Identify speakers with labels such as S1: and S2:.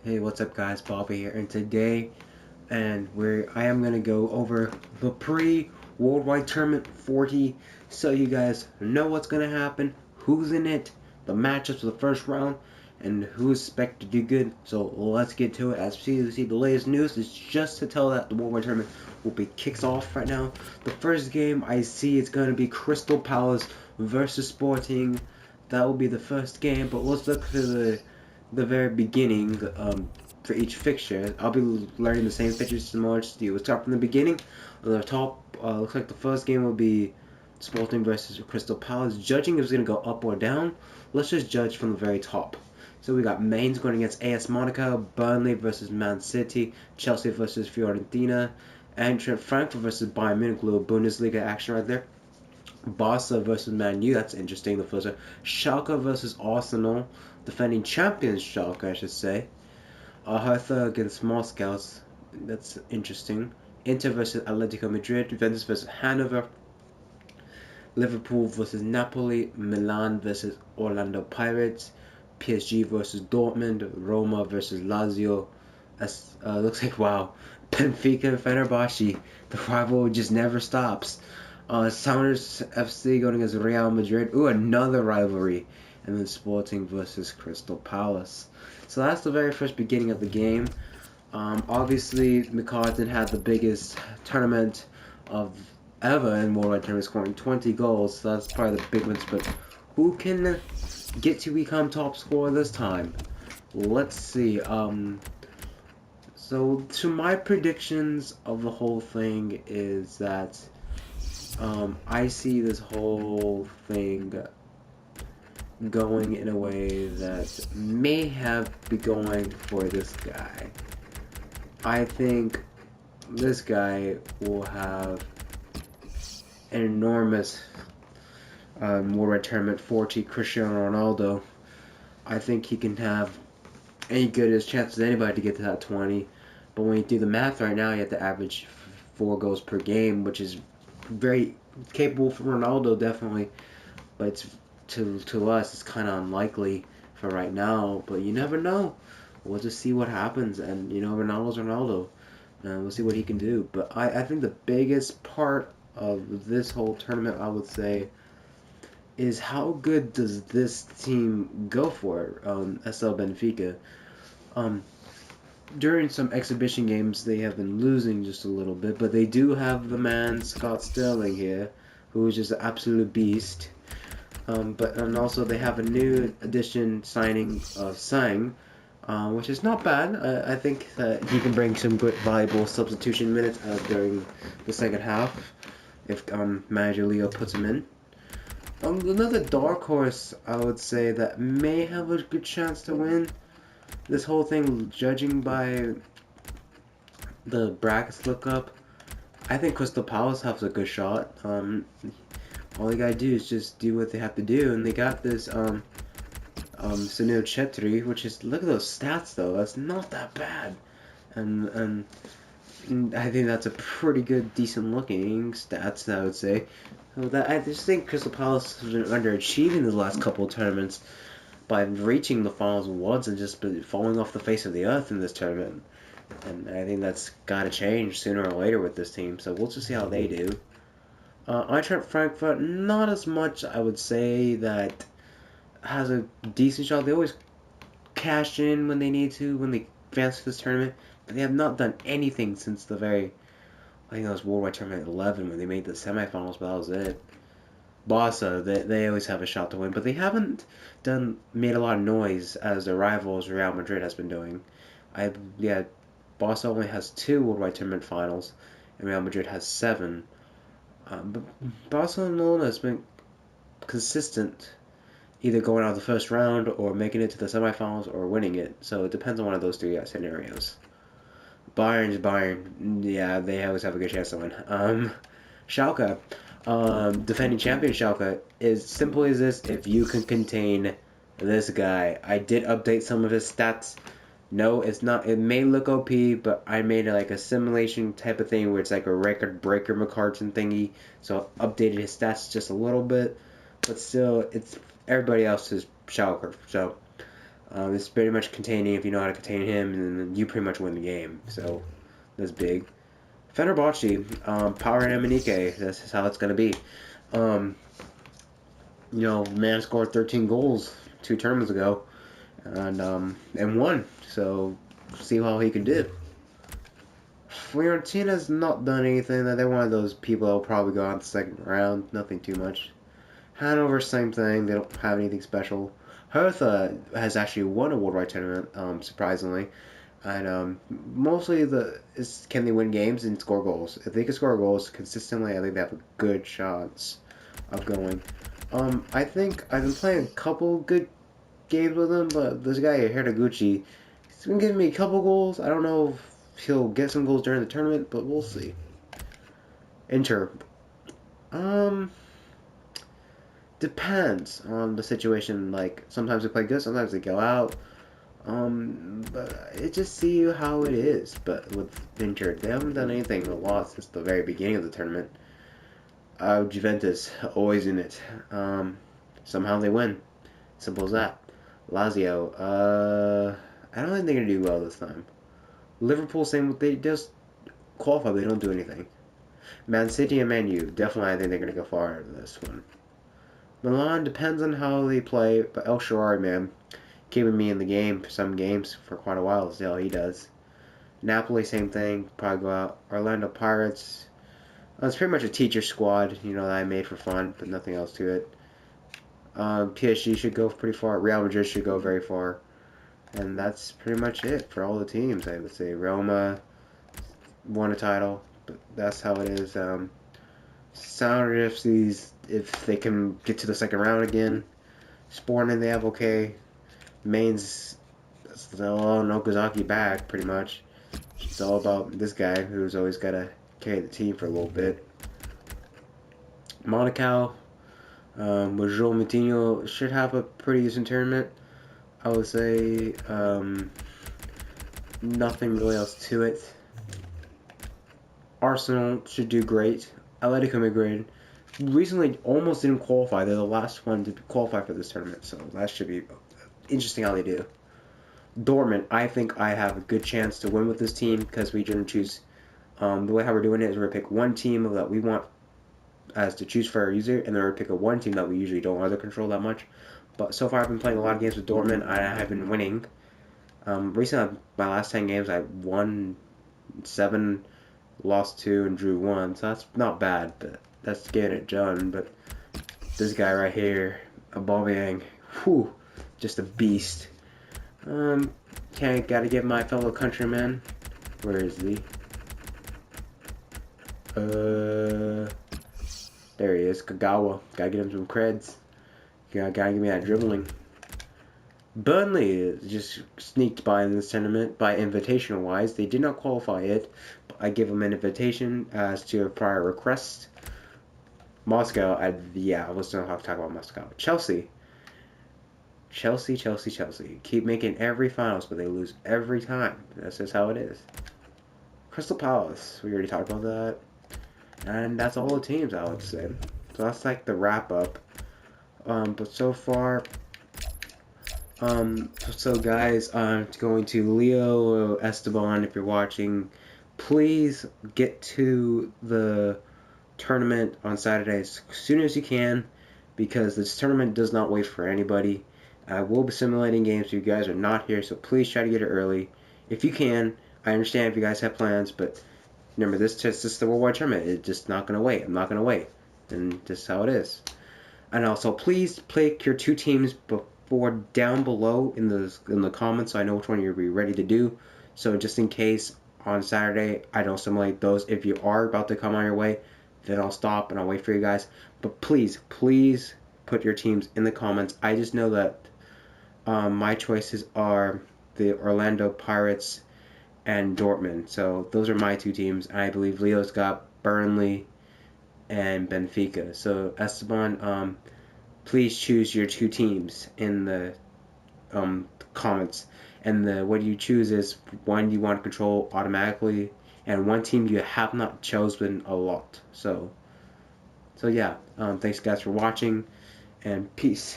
S1: Hey, what's up guys, Bobby here, and today I am gonna go over the pre-worldwide tournament 40 so you guys know what's gonna happen, who's in it, the matchups of the first round, and who's expected to do good. So let's get to it. As you see, the latest news is just to tell that the worldwide tournament will be kicks off right now. The first game I see is gonna be Crystal Palace versus Sporting. That will be the first game, but let's look to the very beginning for each fixture. I'll be learning the same fixtures similar to you. We'll start from the beginning. On the top, looks like the first game will be Sporting versus Crystal Palace. Judging if it's going to go up or down. Let's just judge from the very top. So we got Mainz going against AS Monaco, Burnley versus Man City, Chelsea versus Fiorentina, Eintracht Frankfurt versus Bayern Munich. Little Bundesliga action right there. Barca versus Man U, that's interesting. The first one. Schalke versus Arsenal, defending champions Schalke, I should say. Hertha against Moscow, that's interesting. Inter versus Atletico Madrid, Juventus versus Hanover, Liverpool versus Napoli, Milan versus Orlando Pirates, PSG versus Dortmund, Roma versus Lazio. Looks like, wow, Benfica and Fenerbahce, the rivalry just never stops. Sounders FC going against Real Madrid. Ooh, another rivalry. And then Sporting versus Crystal Palace. So that's the very first beginning of the game. Obviously, McCartan had the biggest tournament of ever in worldwide tournament, scoring 20 goals. So that's probably the big ones. But who can get to become top scorer this time? Let's see. So to my predictions of the whole thing is that I see this whole thing going in a way that may have been going for this guy. I think this guy will have an enormous worldwide tournament 40, Cristiano Ronaldo. I think he can have any good as chance as anybody to get to that 20. But when you do the math right now, you have to average 4 goals per game, which is very capable for Ronaldo, definitely. But it's to us, it's kind of unlikely for right now. But you never know. We'll just see what happens. And, Ronaldo's Ronaldo. And we'll see what he can do. But I think the biggest part of this whole tournament, I would say, is how good does this team go for SL Benfica. During some exhibition games, they have been losing just a little bit, but they do have the man Scott Sterling here, who is just an absolute beast. And also they have a new addition signing of Sang, which is not bad. I think that he can bring some good, valuable substitution minutes during the second half if manager Leo puts him in. Another dark horse, I would say, that may have a good chance to win this whole thing, judging by the brackets look up. I think Crystal Palace has a good shot. All they gotta do is just do what they have to do, and they got this Sunil Chetri, which is, look at those stats though. That's not that bad, and I think that's a pretty good, decent looking stats, I would say. So that I just think Crystal Palace has been underachieving the last couple of tournaments by reaching the finals once and just falling off the face of the earth in this tournament. And I think that's got to change sooner or later with this team. So we'll just see how they do. Eintracht Frankfurt, not as much, I would say, that has a decent shot. They always cash in when they need to, when they advance to this tournament. But they have not done anything since the I think that was Worldwide Tournament 11 when they made the semifinals, but that was it. Barca, they always have a shot to win, but they haven't made a lot of noise as their rivals Real Madrid has been doing. Barca only has 2 Worldwide Tournament finals, and Real Madrid has 7. But Barcelona has been consistent, either going out of the first round or making it to the semifinals or winning it. So it depends on one of those 3 scenarios. Bayern's Bayern. Yeah, they always have a good chance to win. Schalke, defending champion Schalke, is simple as this: if you can contain this guy. I did update some of his stats. No, it's not. It may look OP, but I made it like a simulation type of thing where it's like a record breaker McCartan thingy. So I updated his stats just a little bit, but still, it's everybody else's Schalke. So It's pretty much containing. If you know how to contain him, then you pretty much win the game. So that's big. Fenerbahce, Power and Emenike. That's how it's gonna be. Um, man scored 13 goals 2 tournaments ago, and won. So see how he can do. Fiorentina's not done anything. They're one of those people that'll probably go out the second round. Nothing too much. Hanover, same thing. They don't have anything special. Hertha has actually won a worldwide tournament, surprisingly. And mostly is can they win games and score goals? If they can score goals consistently, I think they have a good chance of going. I think I've been playing a couple good games with him, but this guy Hiraguchi, he's been giving me a couple goals. I don't know if he'll get some goals during the tournament, but we'll see. Inter, um, depends on the situation. Like sometimes they play good, sometimes they go out. But it just see how it is. But with Inter, they haven't done anything a lot since the very beginning of the tournament. Juventus always in it. Somehow they win. Simple as that. Lazio, I don't think they're gonna do well this time. Liverpool, same. They just qualify, but they don't do anything. Man City and Man U, definitely I think they're gonna go far in this one. Milan depends on how they play, but El Shaarawy, man, keeping me in the game for some games for quite a while. See how he does. Napoli, same thing. Probably go out. Orlando Pirates. It's pretty much a teacher squad, that I made for fun, but nothing else to it. PSG should go pretty far. Real Madrid should go very far. And that's pretty much it for all the teams, I would say. Roma won a title, but that's how it is. Sound if they can get to the second round again. Sporting, they have okay. Mainz, still no Okazaki back, pretty much. It's all about this guy who's always got to carry the team for a little bit. Monaco, with Joel Moutinho, should have a pretty decent tournament. I would say nothing really else to it. Arsenal should do great. Atletico Madrid recently almost didn't qualify. They're the last one to qualify for this tournament, so that should be interesting how they do. Dortmund, I think I have a good chance to win with this team because we didn't choose. The way how we're doing it is we're going to pick one team that we want as to choose for our user, and then we're going to pick a one team that we usually don't want to control that much. But so far I've been playing a lot of games with Dortmund. I have been winning. Recently, my last 10 games, I won 7, lost 2, and drew 1. So that's not bad, but that's getting it done. But this guy right here, Aubameyang, whew, just a beast. Gotta give my fellow countryman. Where is he? There he is, Kagawa. Gotta get him some creds. Gotta give me that dribbling. Burnley just sneaked by in this tournament by invitational wise. They did not qualify it, but I give them an invitation as to a prior request. Moscow, I was don't have to talk about Moscow. Chelsea. Keep making every finals, but they lose every time. That's just how it is. Crystal Palace, we already talked about that. And that's all the teams, I would say. So that's like the wrap up. But so far, so guys, going to Leo Esteban, if you're watching, please get to the tournament on Saturday as soon as you can, because this tournament does not wait for anybody. I will be simulating games if you guys are not here, so please try to get it early. If you can, I understand if you guys have plans, but remember, this is the worldwide tournament. It's just not going to wait. I'm not going to wait. And just how it is. And also, please pick your 2 teams before down below in the comments so I know which one you'll be ready to do. So just in case on Saturday I don't simulate those, if you are about to come on your way, then I'll stop and I'll wait for you guys. But please put your teams in the comments. I just know that my choices are the Orlando Pirates and Dortmund. So those are my 2 teams. I believe Leo's got Burnley and Benfica. So Esteban, please choose your 2 teams in the comments. And what you choose is one you want to control automatically, and one team you have not chosen a lot. So yeah. Thanks guys for watching, and peace.